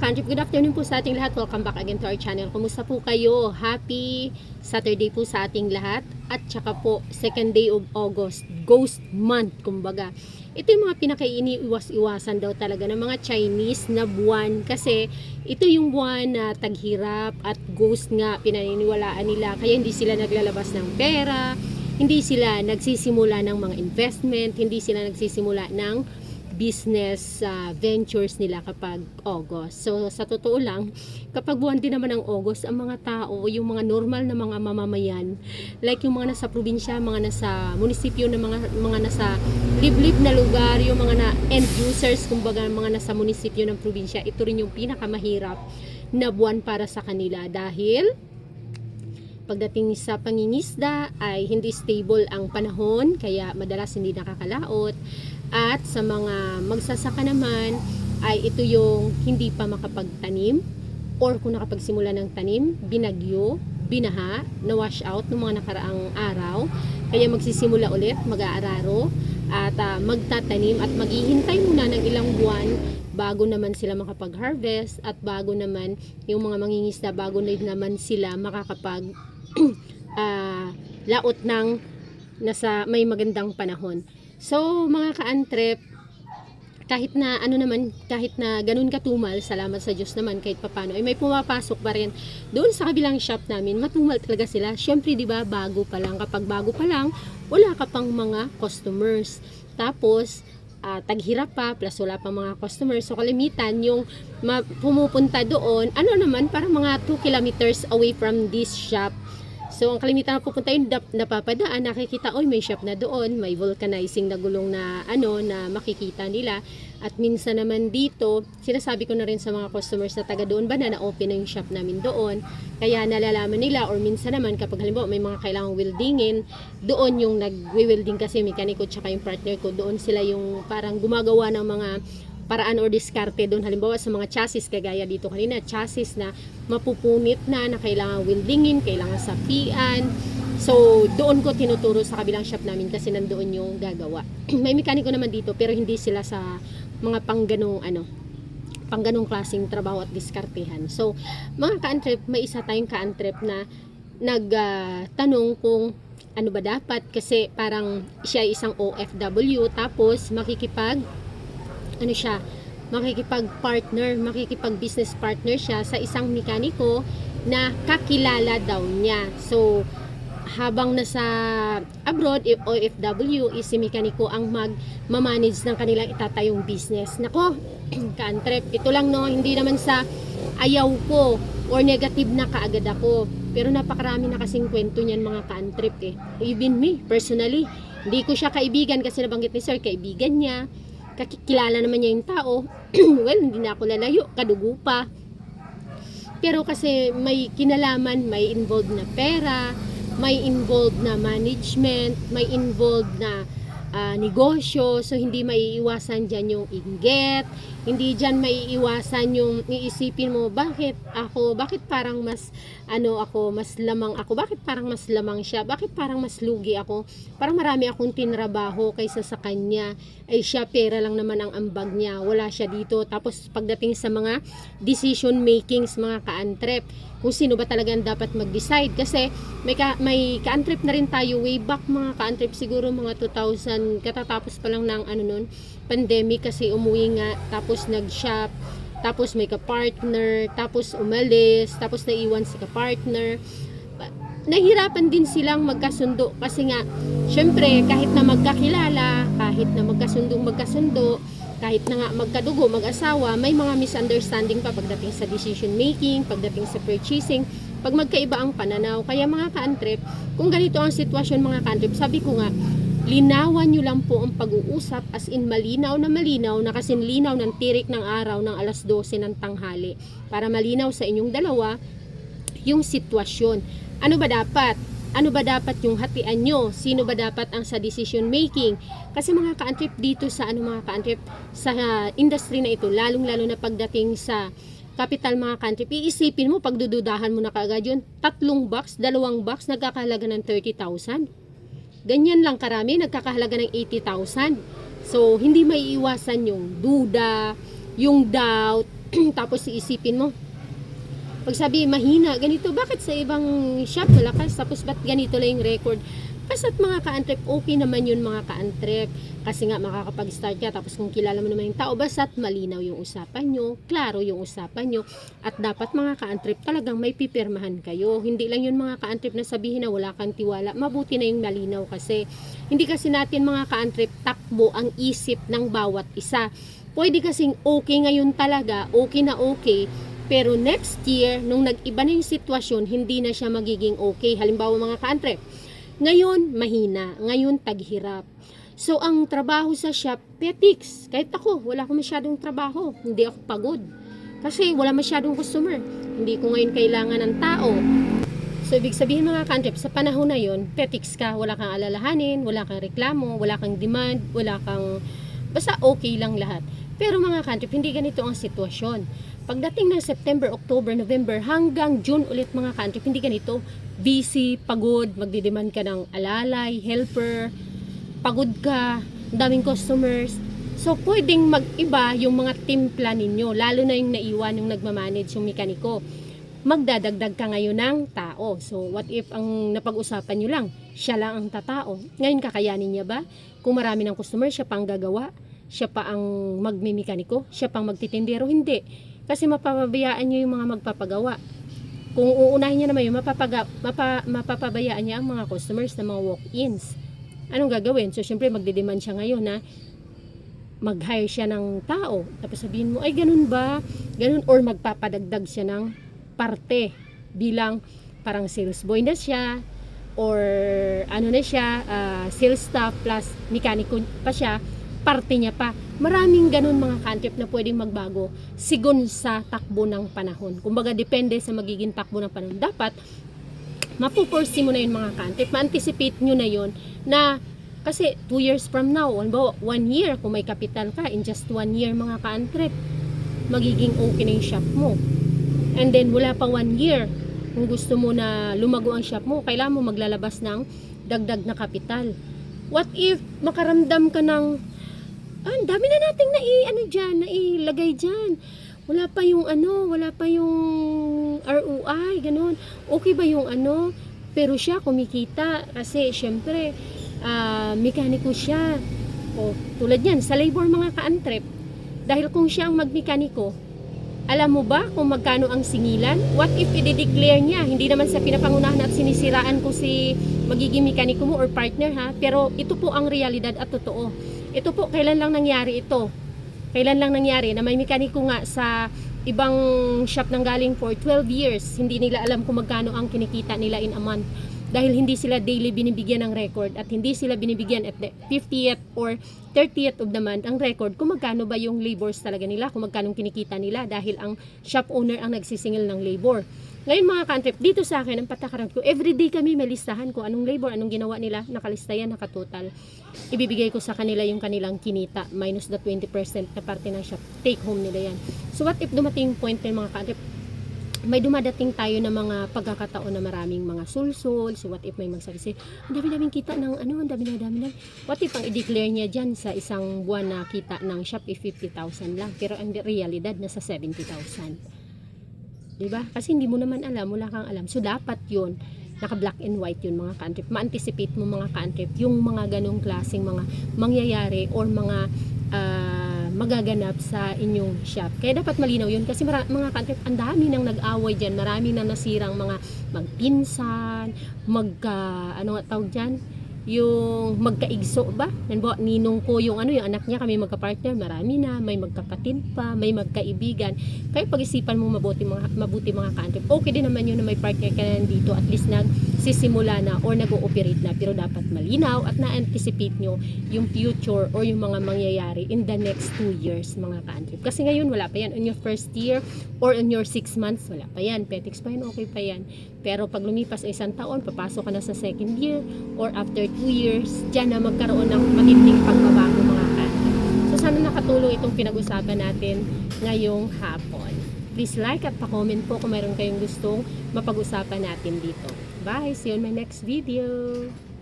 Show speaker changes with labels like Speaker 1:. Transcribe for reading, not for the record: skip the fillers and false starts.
Speaker 1: ka-trip, good afternoon po sa ating lahat. Welcome back again to our channel. Kumusta po kayo? Happy Saturday po sa ating lahat. At saka po, second day of August, ghost month, kumbaga. Ito yung mga pinaka-iniiwas-iwasan daw talaga ng mga Chinese na buwan. Kasi ito yung buwan na taghirap at ghost nga pinaniniwalaan nila. Kaya hindi sila naglalabas ng pera, hindi sila nagsisimula ng mga investment, hindi sila nagsisimula ng business ventures nila kapag August. So sa totoo lang, kapag buwan din naman ng August, ang mga tao, yung mga normal na mga mamamayan, like yung mga nasa probinsya, mga nasa munisipyo, na mga nasa liblib na lugar, yung mga na end users, kumbaga mga nasa munisipyo ng probinsya, ito rin yung pinakamahirap na buwan para sa kanila dahil pagdating sa pangingisda ay hindi stable ang panahon, kaya madalas hindi nakakalaot. At sa mga magsasaka naman ay ito yung hindi pa makapagtanim, or kung nakapagsimula ng tanim, binagyo, binaha, na-wash out ng mga nakaraang araw. Kaya magsisimula ulit, mag-aararo at magtatanim at maghihintay muna ng ilang buwan bago naman sila makapag-harvest, at bago naman yung mga mangingisda, bago naman sila makakapag laot ng nasa may magandang panahon. So mga ka-antrep, kahit na kahit na ganun katumal, salamat sa Diyos naman kahit papano ay may pumapasok pa rin doon sa kabilang shop namin. Matumal talaga sila. Syempre, 'di ba, bago pa lang. Kapag bago pa lang, wala ka pang mga customers. Tapos taghirap pa, plus wala pang mga customers. So kalimitan yung pumupunta doon, para mga 2 kilometers away from this shop. So, ang kalimitan na pupunta yun, napapadaan, nakikita, may shop na doon, may vulcanizing na gulong na, na makikita nila. At minsan naman dito, sinasabi ko na rin sa mga customers na taga doon ba na na-open na yung shop namin doon. Kaya nalalaman nila, or minsan naman, kapag halimbawa may mga kailangang weldingin, doon yung nag-welding kasi, mekaniko tsaka yung partner ko, doon sila yung parang gumagawa ng mga paraan or diskarte doon, halimbawa sa mga chassis, kagaya dito kanina, chassis na mapupunit na kailangan weldingin, kailangan sapian. So doon ko tinuturo sa kabilang shop namin kasi nandoon yung gagawa. May mekaniko naman dito pero hindi sila sa mga pangganong klaseng trabaho at diskartehan. So mga ka-antrep, may isa tayong ka-antrep na nagtanong kung ano ba dapat, kasi parang siya isang OFW tapos makikipag-business partner siya sa isang mekaniko na kakilala daw niya. So, habang nasa abroad, OFW, si mekaniko ang mag-manage ng kanilang itatayong business. Nako, ka-antrep, ito lang hindi naman sa ayaw ko or negative na kaagad ako. Pero napakarami na kasing kwento niyan mga ka-antrep eh. Even me, personally, hindi ko siya kaibigan kasi nabanggit ni Sir, kaibigan niya. Kakilala naman niya yung tao. Well, hindi na ako lalayo, kadugo pa. Pero kasi may kinalaman, may involved na pera, may involved na management, may involved na negosyo. So hindi maiiwasan dyan yung inggit, hindi dyan maiiwasan yung iisipin mo, bakit parang mas mas lamang ako, bakit parang mas lamang siya, bakit parang mas lugi ako, parang marami akong tinrabaho kaysa sa kanya, ay siya pera lang naman ang ambag niya, wala siya dito. Tapos pagdating sa mga decision makings mga ka-antrep, kung sino ba talagang dapat mag-decide, kasi may ka-antrep na rin tayo way back mga ka-antrep, siguro mga 2000, katatapos pa lang ng pandemic, kasi umuwi nga, tapos nag-shop, tapos may ka-partner, tapos umalis, tapos naiwan si ka-partner. Nahirapan din silang magkasundo kasi nga, syempre, kahit na magkakilala, kahit na magkasundo, kahit na nga magkadugo, mag-asawa, may mga misunderstanding pa pagdating sa decision making, pagdating sa purchasing, pag magkaiba ang pananaw. Kaya mga ka-antrep, kung ganito ang sitwasyon mga ka-antrep, sabi ko nga, linawan nyo lang po ang pag-uusap, as in malinaw na kasing linaw ng tirik ng araw ng alas 12 ng tanghali, para malinaw sa inyong dalawa yung sitwasyon. Ano ba dapat? Ano ba dapat yung hatian nyo? Sino ba dapat ang sa decision making? Kasi mga ka-antrep dito sa sa industry na ito, lalong-lalo na pagdating sa capital mga ka-antrep, iisipin mo, pagdududahan mo na kaagad yun, 3 box, 2 box, nagkakahalaga ng 30,000. Ganyan lang karami, nagkakahalaga ng 80,000. So, hindi maiiwasan yung duda, yung doubt, Tapos iisipin mo, pag sabi mahina, ganito, bakit sa ibang shop malakas, tapos ba't ganito lang yung record? Kasa't mga ka-antrep, okay naman yun mga ka-antrep. Kasi nga makakapag-start ka, tapos kung kilala mo naman yung tao, basta't malinaw yung usapan nyo, klaro yung usapan nyo, at dapat mga ka-antrep talagang may pipirmahan kayo. Hindi lang yun mga ka-antrep na sabihin na wala kang tiwala, mabuti na yung malinaw kasi. Hindi kasi natin mga ka-antrep takbo ang isip ng bawat isa. Pwede kasing okay ngayon talaga, okay na okay, pero next year, nung nag-iba na yung sitwasyon, hindi na siya magiging okay. Halimbawa mga ka-antrep, ngayon mahina, ngayon taghirap. So ang trabaho sa shop, petiks. Kahit ako, wala akong masyadong trabaho. Hindi ako pagod. Kasi wala masyadong customer. Hindi ko ngayon kailangan ng tao. So ibig sabihin mga ka-antrep, sa panahon na yon, petiks ka, wala kang alalahanin, wala kang reklamo, wala kang demand, wala kang, basta okay lang lahat. Pero mga ka-antrep, hindi ganito ang sitwasyon. Pagdating ng September, October, November, hanggang June ulit mga ka-antrep, hindi ganito. Busy, pagod, magdidemand ka ng alalay, helper, pagod ka, daming customers. So, pwedeng mag-iba yung mga timpla ninyo, lalo na yung naiwan yung nagmamanage, yung mekaniko. Magdadagdag ka ngayon ng tao. So, what if ang napag-usapan nyo lang, siya lang ang tatao? Ngayon, kakayanin niya ba? Kung marami ng customer, siya pa ang gagawa? Siya pa ang magmimekaniko? Siya pa ang magtitindero? Hindi. Kasi mapapabayaan nyo yung mga magpapagawa. Kung uunahin niya naman yung mapapabayaan niya ang mga customers na mga walk-ins. Anong gagawin? So, syempre, magdidemand siya ngayon na mag-hire siya ng tao. Tapos sabihin mo, ay ganun ba? Ganun, or magpapadagdag siya ng parte bilang parang sales boy na siya or ano na siya, sales staff plus mekaniko pa siya, parte niya pa. Maraming ganun mga ka-antrep na pwedeng magbago sigon sa takbo ng panahon. Kumbaga, depende sa magiging takbo ng panahon. Dapat, mapuporsi mo na yun mga ka-antrep. Ma-anticipate nyo na yun na kasi 2 years from now, 1 year, kung may kapital ka, in just 1 year mga ka-antrep, magiging okay na yung shop mo. And then, wala pa 1 year, kung gusto mo na lumago ang shop mo, kailangan mo maglalabas ng dagdag na kapital. What if makaramdam ka ng ang dami na nating nailagay dyan. Wala pa yung ROI, ganun. Okay ba yung pero siya kumikita kasi syempre, mekaniko siya. O, tulad yan, sa labor mga ka-antrep, dahil kung siya ang magmekaniko, alam mo ba kung magkano ang singilan? What if i-declare niya? Hindi naman sa pinapangunahan at sinisiraan ko si magiging mekaniko mo or partner ha, pero ito po ang realidad at totoo. Ito po, kailan lang nangyari ito? Kailan lang nangyari na may mekaniko nga sa ibang shop nang galing for 12 years, hindi nila alam kung magkano ang kinikita nila in a month. Dahil hindi sila daily binibigyan ng record at hindi sila binibigyan at the 50th or 30th of the month ang record kung magkano ba yung labors talaga nila, kung magkano kinikita nila dahil ang shop owner ang nagsisingil ng labor. Ngayon mga ka-antrep, dito sa akin ang patakaran ko, everyday kami may listahan ko anong labor, anong ginawa nila, nakalista yan, nakatotal. Ibibigay ko sa kanila yung kanilang kinita minus the 20% na parte ng shop, take home nila yan. So what if dumating point na mga ka-antrep, may dumadating tayo na mga pagkakataon na maraming mga sulsul. So what if may magsabi, ang dami-daming kita ng ang dami-dami. What if ang i-declare niya dyan sa isang buwan na kita ng shop 50,000 lang, pero ang realidad nasa 70,000. Diba? Kasi hindi mo naman alam, wala kang alam. So dapat yun, naka black and white yun mga ka-antrep. Ma-anticipate mo mga ka-antrep yung mga ganong klaseng mga mangyayari or mga magaganap sa inyong shop. Kaya dapat malinaw yun kasi mga ka-antrep, ang dami nang nag-away dyan, marami nang nasirang mga magpinsan, ano nga tawag dyan? Yung magkaigso ba? Nanbawa, ninong ko yung yung anak niya, kami magka-partner, marami na, may magkapatid pa, may magkaibigan. Kaya pag-isipan mo mabuti mga ka-antrep. Okay din naman yun na may partner ka na dito, at least nagsisimula na or nag-ooperate na, pero dapat malinaw at na-anticipate nyo yung future or yung mga mangyayari in the next 2 years mga ka-antrep. Kasi ngayon wala pa yan. On your first year or on your 6 months, wala pa yan. Petics pa yan, okay pa yan. Pero pag lumipas ay 1 taon, papasok ka na sa second year or after 2 years, dyan na magkaroon ng matinding pagbabago mga ka-antrep. So sana nakatulong itong pinag-usapan natin ngayong hapon. Please like at pa-comment po kung mayroon kayong gustong mapag-usapan natin dito. Bye! See you in my next video!